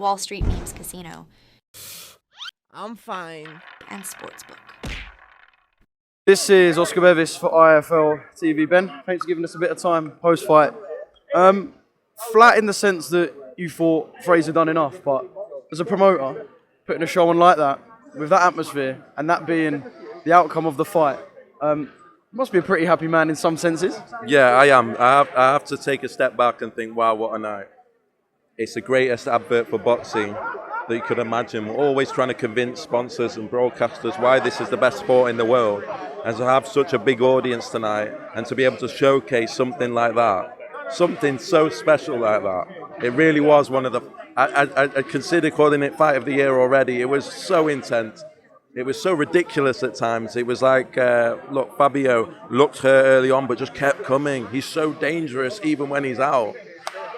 Wall Street Memes Casino. I'm fine. And Sportsbook. This is Oscar Bevis for IFLTV. Ben, thanks for giving us a bit of time post-fight. Flat in the sense that you thought Frazer done enough, but as a promoter, putting a show on like that, with that atmosphere, and that being the outcome of the fight, must be a pretty happy man in some senses. Yeah, I am. I have to take a step back and think, wow, what a night. It's the greatest advert for boxing that you could imagine. We're always trying to convince sponsors and broadcasters why this is the best sport in the world. And to have such a big audience tonight and to be able to showcase something like that, something so special like that, it really was one of the... I consider calling it Fight of the Year already. It was so intense. It was so ridiculous at times. It was like, look, Fabio looked hurt early on, but just kept coming. He's so dangerous even when he's out.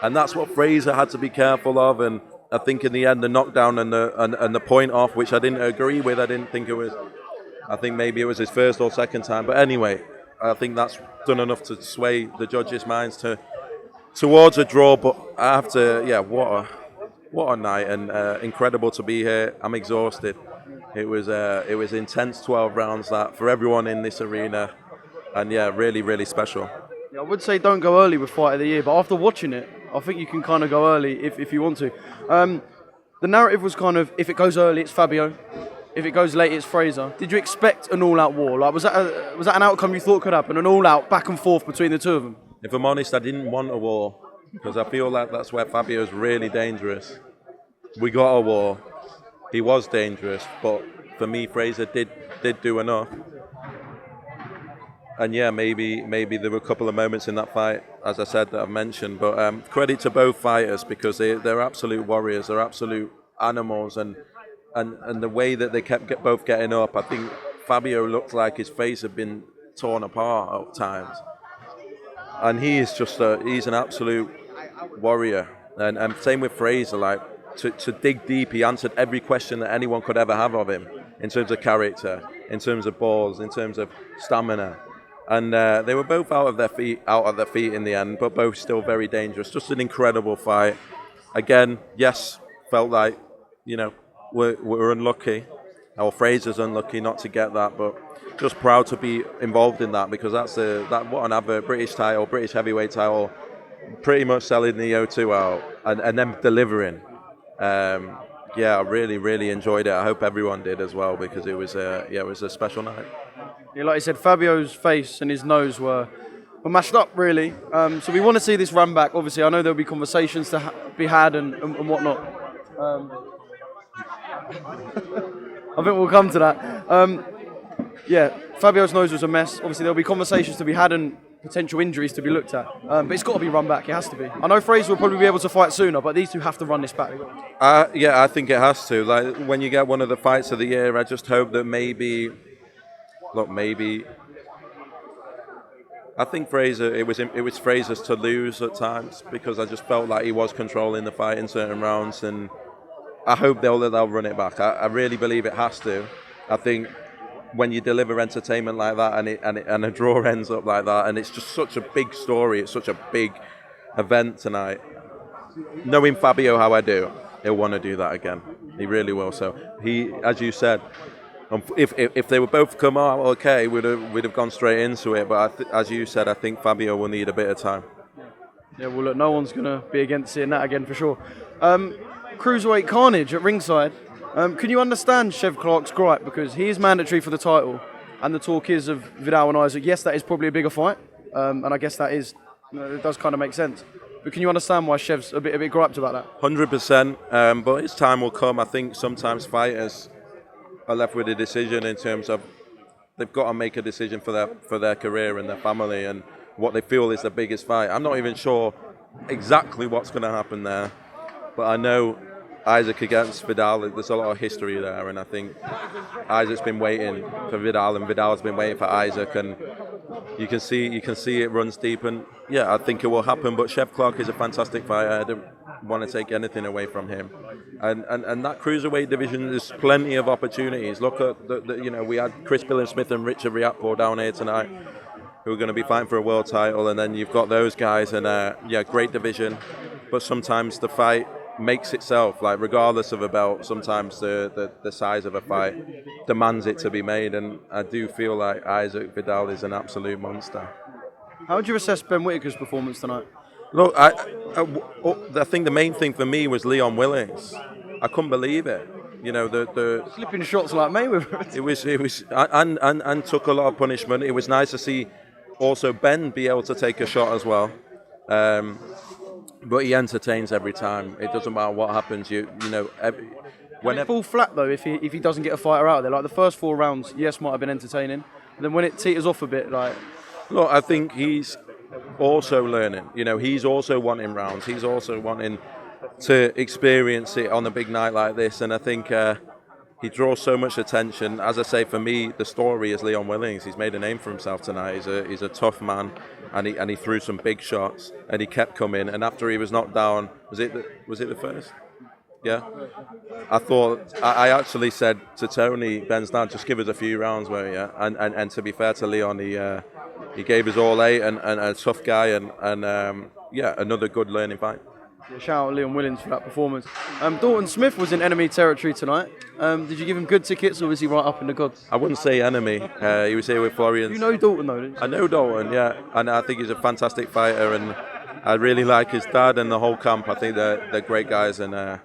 And that's what Frazer had to be careful of. And I think in the end, the knockdown and the point off, which I didn't agree with, I didn't think it was... I think maybe it was his first or second time. But anyway, I think that's done enough to sway the judges' minds towards a draw. But I have to, yeah, what a night, and incredible to be here. I'm exhausted. It was intense 12 rounds that for everyone in this arena, and yeah, really, really special. Yeah, I would say don't go early with Fight of the Year, but after watching it, I think you can kind of go early if you want to. The narrative was kind of, if it goes early, it's Fabio. If it goes late, it's Frazer. Did you expect an all-out war? Like, was that an outcome you thought could happen? An all-out back and forth between the two of them? If I'm honest, I didn't want a war because I feel like that's where Fabio's really dangerous. We got a war. He was dangerous, but for me, Frazer did do enough. And yeah, maybe there were a couple of moments in that fight, as I said, that I've mentioned. But credit to both fighters because they're absolute warriors. They're absolute animals, and the way that they kept both getting up, I think Fabio looked like his face had been torn apart at times. And he is just he's an absolute warrior. And same with Frazer, like to dig deep, he answered every question that anyone could ever have of him in terms of character, in terms of balls, in terms of stamina. And they were both out of their feet in the end, but both still very dangerous. Just an incredible fight. Again, yes, felt like, you know, we're unlucky, or Frazer's unlucky not to get that, but just proud to be involved in that because that's what an advert, British title, British heavyweight title, pretty much selling the O2 out and then delivering. Yeah, I really, really enjoyed it. I hope everyone did as well because it was a special night. Yeah, like you said, Fabio's face and his nose were mashed up, really. So we want to see this run back. Obviously, I know there'll be conversations to be had and whatnot. I think we'll come to that. Yeah, Fabio's nose was a mess. Obviously, there'll be conversations to be had and potential injuries to be looked at. But it's got to be run back. It has to be. I know Frazer will probably be able to fight sooner, but these two have to run this back. Yeah, I think it has to. Like when you get one of the fights of the year, I just hope that maybe. I think Frazer. It was Frazer's to lose at times because I just felt like he was controlling the fight in certain rounds, and I hope they'll run it back. I really believe it has to. I think when you deliver entertainment like that and a draw ends up like that, and it's just such a big story, it's such a big event tonight. Knowing Fabio how I do, he'll want to do that again. He really will. So he, as you said, if they would both come out okay, we'd have gone straight into it. But as you said, I think Fabio will need a bit of time. Yeah, well, look, no one's going to be against seeing that again for sure. Cruiserweight carnage at ringside. Can you understand Chev Clark's gripe? Because he is mandatory for the title, and the talk is of Vidal and Isaac. Yes, that is probably a bigger fight, and I guess that is, it does kind of make sense. But can you understand why Chev's a bit griped about that? 100%, but his time will come. I think sometimes fighters are left with a decision in terms of they've got to make a decision for their career and their family and what they feel is the biggest fight. I'm not even sure exactly what's going to happen there, but I know Isaac against Vidal, there's a lot of history there, and I think Isaac's been waiting for Vidal and Vidal's been waiting for Isaac, and you can see it runs deep, and yeah, I think it will happen. But Chev Clark is a fantastic fighter. I don't want to take anything away from him, and that cruiserweight division, there's plenty of opportunities. Look at we had Chris Smith and Richard Riatpo down here tonight, who are going to be fighting for a world title, and then you've got those guys, and great division, but sometimes the fight makes itself, like regardless of a belt, sometimes the size of a fight demands it to be made, and I do feel like Isaac Vidal is an absolute monster. How would you assess Ben Whitaker's performance tonight? Look, I think the main thing for me was Leon Willings. I couldn't believe it. You know, the Flipping shots like Mayweather. it was and took a lot of punishment. It was nice to see also Ben be able to take a shot as well. But he entertains every time. It doesn't matter what happens. When it fall flat though, if he doesn't get a fighter out there, like the first 4 rounds, yes, might have been entertaining. But then when it teeters off a bit, like. Look, I think he's also learning. You know, he's also wanting rounds. He's also wanting to experience it on a big night like this. And I think he draws so much attention. As I say, for me, the story is Leon Willings. He's made a name for himself tonight. He's a tough man, and he threw some big shots, and he kept coming. And after he was knocked down, was it the first? Yeah. I actually said to Tony, Ben's dad, just give us a few rounds, where yeah. And to be fair to Leon, he gave us all 8 and a tough guy and another good learning fight. Yeah, shout out Leon Willings for that performance. Dalton Smith was in enemy territory tonight. Did you give him good tickets, or was he right up in the gods? I wouldn't say enemy. He was here with Florian. You know Dalton though, didn't you? I know Dalton, yeah, and I think he's a fantastic fighter, and I really like his dad and the whole camp. I think they're great guys, and I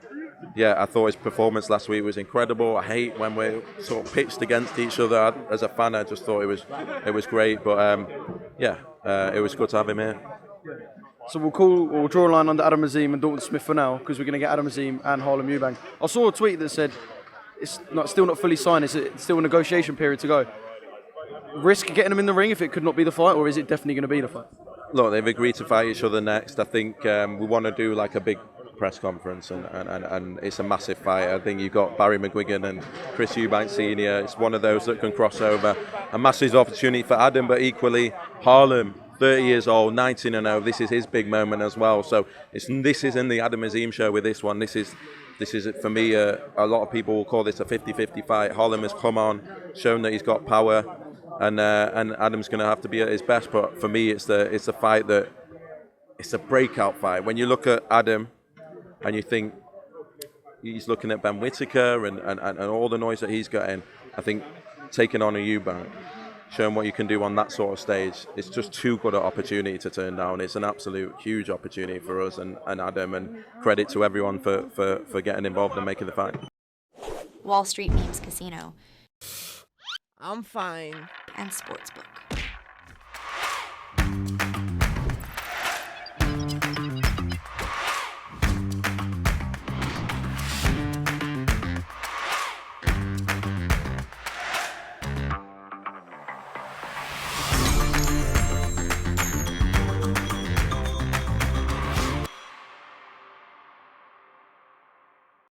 thought his performance last week was incredible. I hate when we're sort of pitched against each other. As a fan, I just thought it was great, but it was good to have him here. So we'll draw a line under Adam Azim and Dalton Smith for now, because we're going to get Adam Azim and Harlem Eubank. I saw a tweet that said it's still not fully signed. It's still a negotiation period to go. Risk getting them in the ring if it could not be the fight, or is it definitely going to be the fight? Look, they've agreed to fight each other next. I think we want to do like a big press conference, and it's a massive fight. I think you've got Barry McGuigan and Chris Eubank Sr. It's one of those that can cross over. A massive opportunity for Adam, but equally Harlem, 30 years old, 19-0. This is his big moment as well. So this is in the Adam Azim show with this one. This is for me. A lot of people will call this a 50-50 fight. Harlem has come on, shown that he's got power, and Adam's going to have to be at his best. But for me, it's a fight that it's a breakout fight. When you look at Adam, and you think he's looking at Ben Whitaker and all the noise that he's getting, I think taking on a Eubank, showing what you can do on that sort of stage, it's just too good an opportunity to turn down. It's an absolute huge opportunity for us and Adam, and credit to everyone for getting involved and making the fight. Wall Street Memes Casino I'm fine. and Sportsbook.